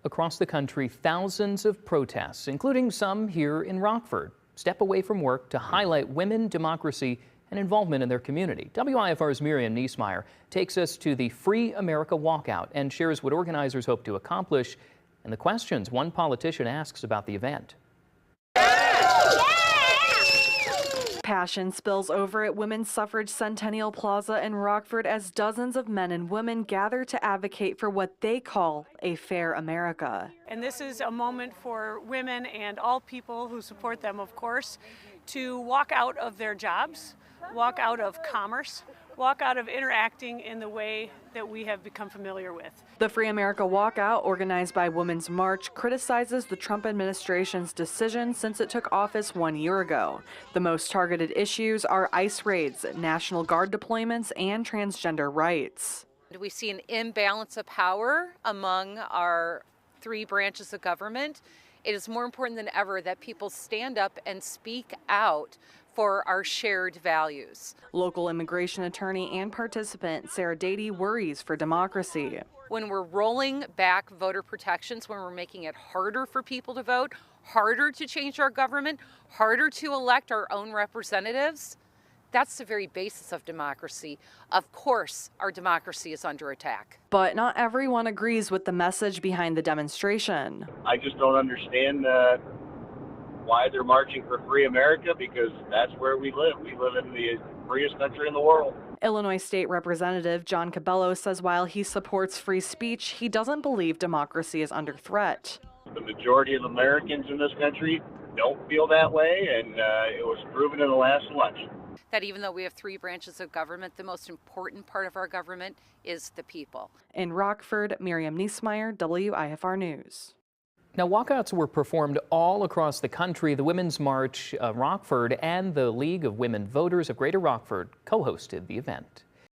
Across the country, thousands of protests, including some here in Rockford, step away from work to highlight women, democracy, and involvement in their community. WIFR's Miriam Niesmeyer takes us to the Free America Walkout and shares what organizers hope to accomplish and the questions one politician asks about the event. Passion spills over at Women's Suffrage Centennial Plaza in Rockford as dozens of men and women gather to advocate for what they call a fair America. And this is a moment for women and all people who support them, of course, to walk out of their jobs, walk out of commerce, walk out of interacting in the way that we have become familiar with. The Free America Walkout, organized by Women's March, criticizes the Trump administration's decision since it took office 1 year ago. The most targeted issues are ICE raids, National Guard deployments, and transgender rights. We see an imbalance of power among our three branches of government. It is more important than ever that people stand up and speak out for our shared values. Local immigration attorney and participant Sarah Dady worries for democracy. When we're rolling back voter protections, when we're making it harder for people to vote, harder to change our government, harder to elect our own representatives, that's the very basis of democracy. Of course, our democracy is under attack. But not everyone agrees with the message behind the demonstration. I just don't understand why they're marching for free America, because that's where we live. We live in the freest country in the world. Illinois State Representative John Cabello says while he supports free speech, he doesn't believe democracy is under threat. The majority of Americans in this country don't feel that way, and it was proven in the last election. That even though we have three branches of government, the most important part of our government is the people. In Rockford, Miriam Niesmeyer, WIFR News. Now, walkouts were performed all across the country. The Women's March Rockford and the League of Women Voters of Greater Rockford co-hosted the event.